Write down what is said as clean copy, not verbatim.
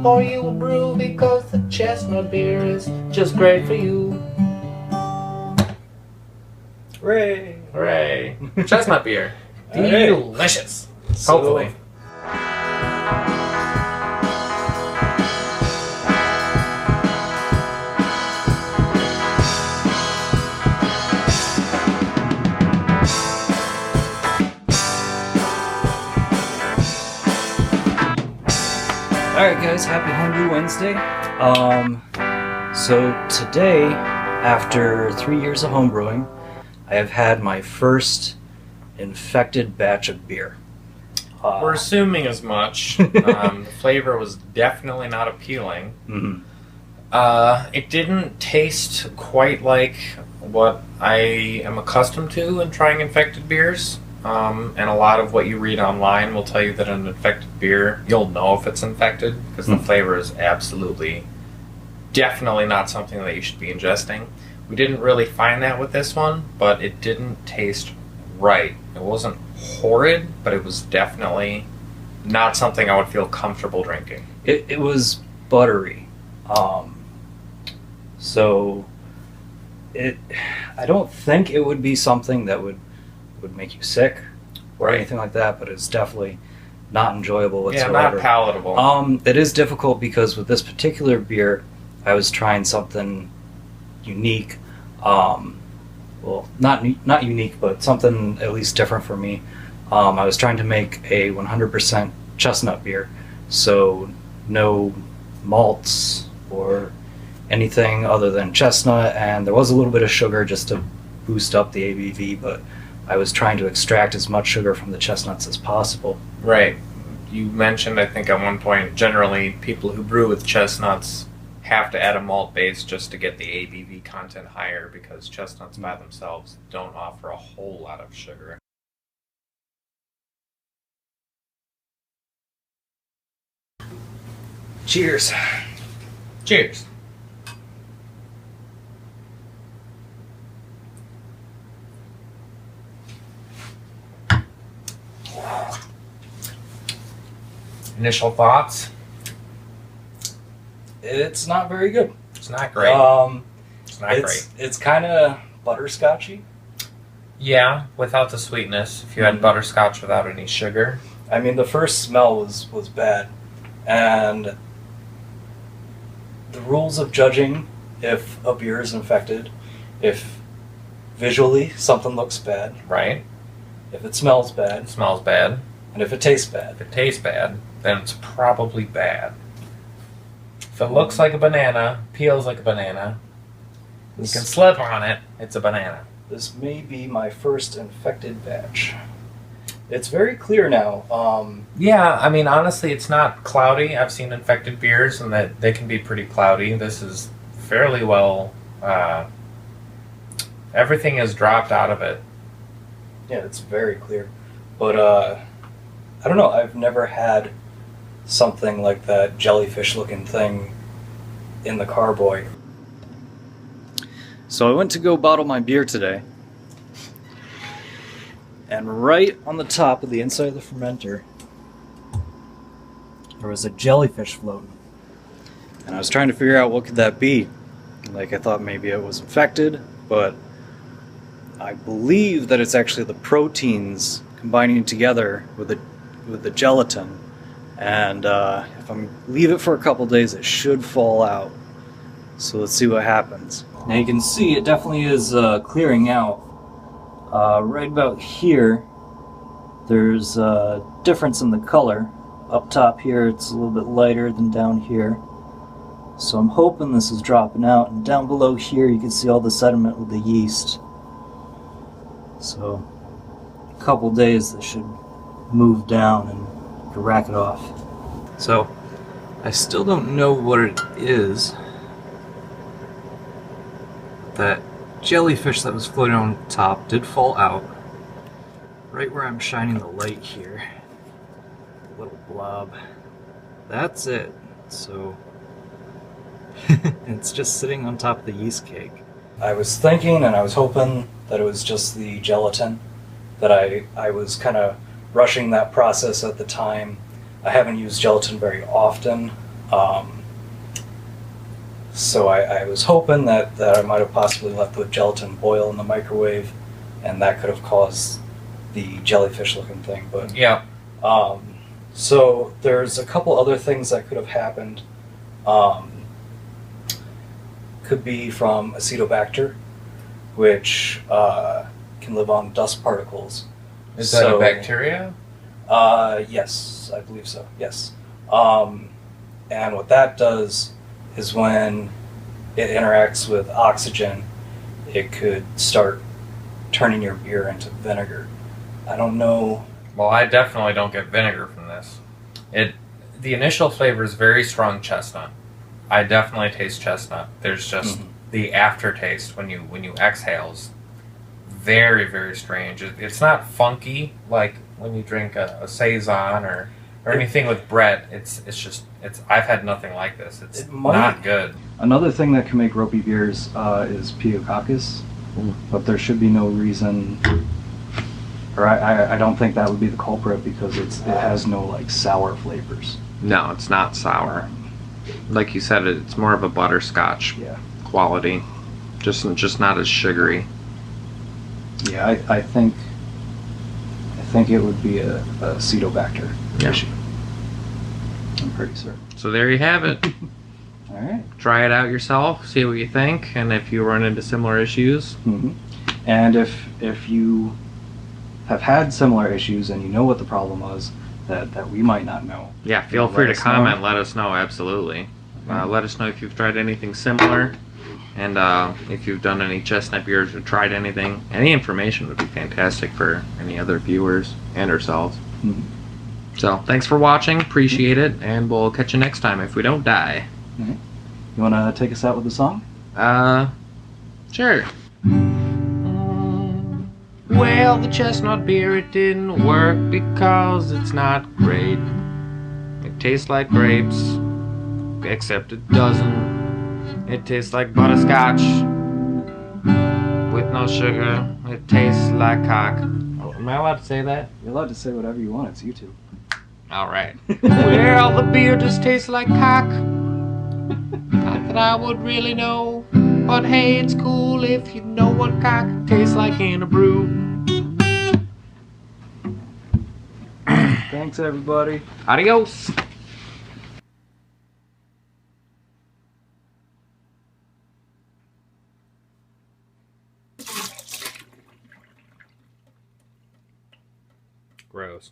or you will brew, because the chestnut beer is just great for you. Hooray! Hooray! Chestnut beer. Right. Delicious. So- Hopefully. Alright guys, happy Homebrew Wednesday. So today, after 3 years of homebrewing, I have had my first infected batch of beer. We're assuming as much. The flavor was definitely not appealing. Mhm. It didn't taste quite like what I am accustomed to in trying infected beers. And a lot of what you read online will tell you that an infected beer, you'll know if it's infected, because the flavor is absolutely, definitely not something that you should be ingesting. We didn't really find that with this one, but it didn't taste right. It wasn't horrid, but it was definitely not something I would feel comfortable drinking. It was buttery. So I don't think it would be something that would make you sick or anything like that, but it's definitely not enjoyable whatsoever. Yeah, not palatable. It is difficult because with this particular beer, I was trying something unique. Well, not unique, but something at least different for me. I was trying to make a 100% chestnut beer, so no malts or anything other than chestnut, and there was a little bit of sugar just to boost up the ABV, but I was trying to extract as much sugar from the chestnuts as possible. Right. You mentioned, I think, at one point, generally people who brew with chestnuts have to add a malt base just to get the ABV content higher, because chestnuts by themselves don't offer a whole lot of sugar. Cheers. Cheers. Initial thoughts? It's not very good. It's not great. It's not great. It's kind of butterscotchy. Yeah, without the sweetness. If you had butterscotch without any sugar. I mean, the first smell was bad, and the rules of judging if a beer is infected, if visually something looks bad, Right? if it smells bad, It smells bad. and if it tastes bad. If it tastes bad, then it's probably bad. If it looks like a banana, peels like a banana, you can slip on it, it's a banana. This may be my first infected batch. It's very clear now. Yeah, I mean, honestly, it's not cloudy. I've seen infected beers, and that they can be pretty cloudy. This is fairly well... everything is dropped out of it. Yeah, it's very clear. But, I don't know, I've never had something like that jellyfish-looking thing in the carboy. So I went to go bottle my beer today, and right on the top of the inside of the fermenter, there was a jellyfish floating. And I was trying to figure out what could that be. Like, I thought maybe it was infected, but I believe that it's actually the proteins combining together with the gelatin. And if I leave it for a couple days, it should fall out. So let's see what happens. Now you can see it definitely is clearing out. Right about here, there's a difference in the color. Up top here, it's a little bit lighter than down here. So I'm hoping this is dropping out. And down below here, you can see all the sediment with the yeast. So a couple days, this should move down and rack it off. So I still don't know what it is. That jellyfish that was floating on top did fall out. Right where I'm shining the light here. A little blob. That's it. So it's just sitting on top of the yeast cake. I was thinking and I was hoping that it was just the gelatin. That I was kind of rushing that process at the time. I haven't used gelatin very often, Um, so I was hoping that I might have possibly let the gelatin boil in the microwave, and that could have caused the jellyfish-looking thing. But Yeah. so there's a couple other things that could have happened. Could be from Acetobacter, which can live on dust particles. Is that a bacteria? Yes, I believe so. Yes. And what that does is when it interacts with oxygen, it could start turning your beer into vinegar. I don't know. Well, I definitely don't get vinegar from this. The initial flavor is very strong chestnut. I definitely taste chestnut. There's just the aftertaste when you exhale is very, very strange. It's not funky like when you drink a saison or anything with Brett. It's I've had nothing like this. It's not good. Another thing that can make ropey beers is Piococcus, but there should be no reason, or I don't think that would be the culprit because it has no like sour flavors. No, it's not sour. Like you said, it's more of a butterscotch quality, just not as sugary. Yeah, I think it would be a Acetobacter issue. I'm pretty certain. So there you have it. All right. Try it out yourself, see what you think, and if you run into similar issues. And if you have had similar issues and you know what the problem was that we might not know. Yeah, feel free to comment. Let us know. Absolutely. Let us know if you've tried anything similar, and if you've done any chestnut beers or tried anything. Any information would be fantastic for any other viewers and ourselves. So thanks for watching. Appreciate it, and we'll catch you next time if we don't die. You want to take us out with a song? Sure. Well, the chestnut beer, it didn't work because it's not great. It tastes like grapes, except it doesn't. It tastes like butterscotch with no sugar. It tastes like cock. Am I allowed to say that? You're allowed to say whatever you want. It's YouTube. Alright. Well, the beer just tastes like cock. Not that I would really know, but hey, it's cool if you know what cock tastes like in a brew. Thanks, everybody. Adios. Gross.